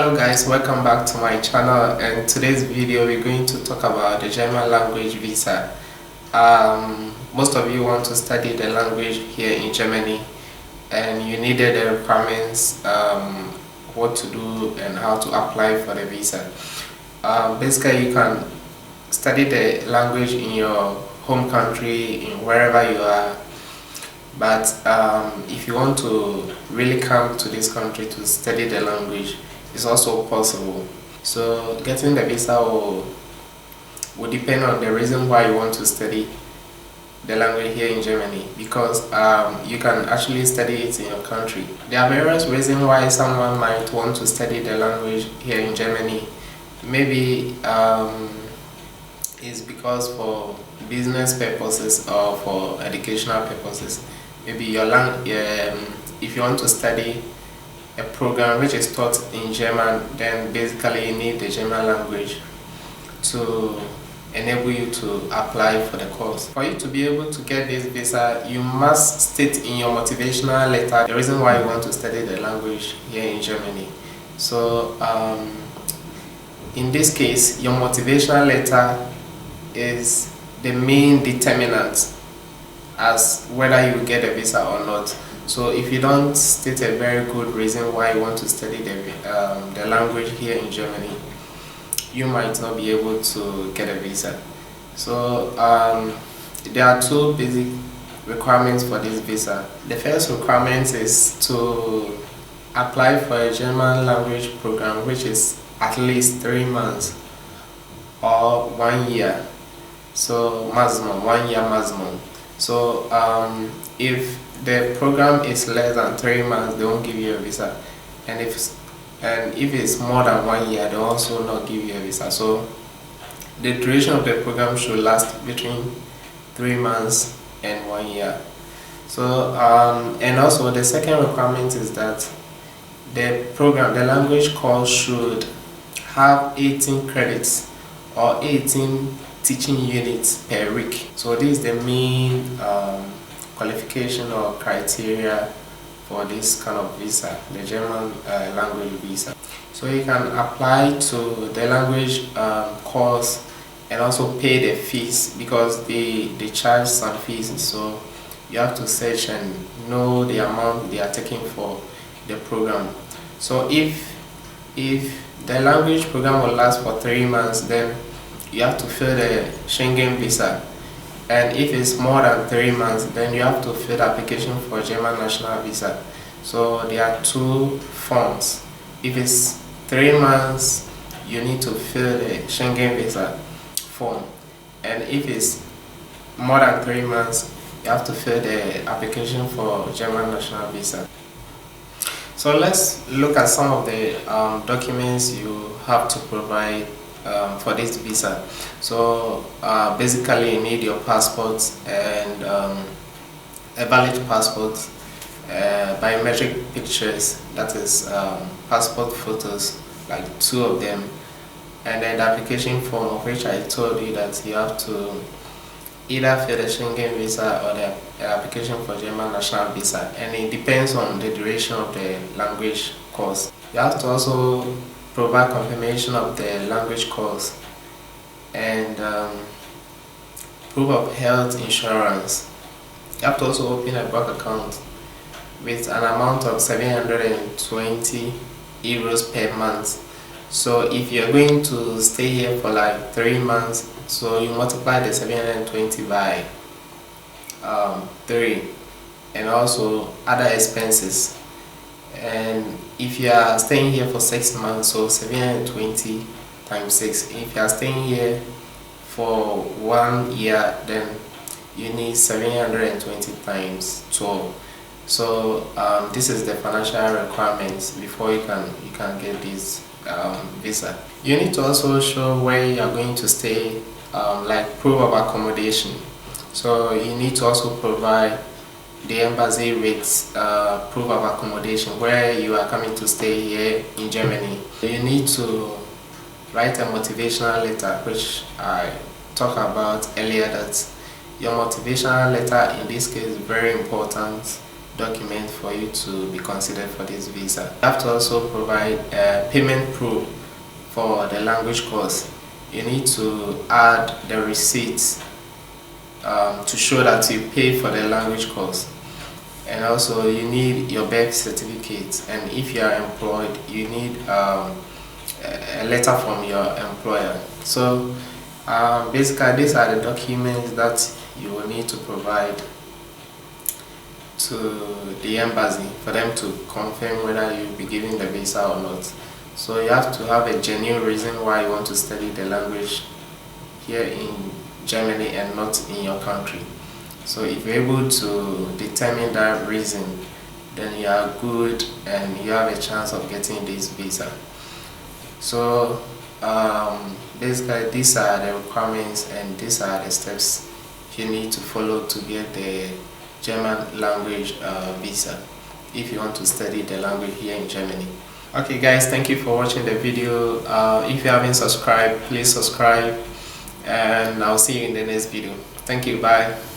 Hello guys, welcome back to my channel, and today's video we're going to talk about the German language visa. Most of you want to study the language here in Germany and you needed the requirements, what to do and how to apply for the visa. Basically you can study the language in your home country, in wherever you are, but if you want to really come to this country to study the language, it's also possible. So getting the visa will depend on the reason why you want to study the language here in Germany, because you can actually study it in your country. There are various reasons why someone might want to study the language here in Germany. Maybe it's because for business purposes or for educational purposes. Maybe if you want to study a program which is taught in German, then basically you need the German language to enable you to apply for the course. For you to be able to get this visa, you must state in your motivational letter the reason why you want to study the language here in Germany. So in this case, your motivational letter is the main determinant as whether you get a visa or not. So if you don't state a very good reason why you want to study the language here in Germany, you might not be able to get a visa. So there are two basic requirements for this visa. The first requirement is to apply for a German language program which is at least 3 months or 1 year. So maximum 1 year maximum. So if the program is less than 3 months, they won't give you a visa, and if it's more than 1 year, they also not give you a visa. So the duration of the program should last between 3 months and 1 year. So and also the second requirement is that the language course should have 18 credits or 18 teaching units per week. So this is the main qualification or criteria for this kind of visa, the German language visa. So you can apply to the language course and also pay the fees, because they charge some fees, so you have to search and know the amount they are taking for the program. So if the language program will last for 3 months, then you have to fill the Schengen visa, and if it's more than 3 months, then you have to fill the application for German national visa. So there are two forms. If it's 3 months, you need to fill the Schengen visa form, and if it's more than 3 months, you have to fill the application for German national visa. So let's look at some of the documents you have to provide for this visa. So basically you need your passport and a valid passport, biometric pictures, that is passport photos, like 2 of them, and then the application form, of which I told you that you have to either fill the Schengen visa or the application for German national visa, and it depends on the duration of the language course. You have to also provide confirmation of the language course and proof of health insurance. You have to also open a bank account with an amount of 720 euros per month. So if you're going to stay here for like 3 months, so you multiply the 720 by 3, and also other expenses. And if you are staying here for 6 months, so 720 times 6. If you are staying here for 1 year, then you need 720 times 12. So this is the financial requirements before you can get this visa. You need to also show where you are going to stay, like proof of accommodation. So you need to also provide the embassy with proof of accommodation where you are coming to stay here in Germany. You need to write a motivational letter, which I talked about earlier, that your motivational letter in this case is very important, document for you to be considered for this visa. You have to also provide a payment proof for the language course. You need to add the receipts to show that you paid for the language course. And also you need your birth certificate, and if you are employed, you need a letter from your employer. So basically these are the documents that you will need to provide to the embassy for them to confirm whether you'll be given the visa or not. So you have to have a genuine reason why you want to study the language here in Germany and not in your country. So if you're able to determine that reason, then you are good and you have a chance of getting this visa. So basically these are the requirements and these are the steps you need to follow to get the German language visa if you want to study the language here in Germany. Okay guys, thank you for watching the video. If you haven't subscribed, please subscribe, and I'll see you in the next video. Thank you, bye.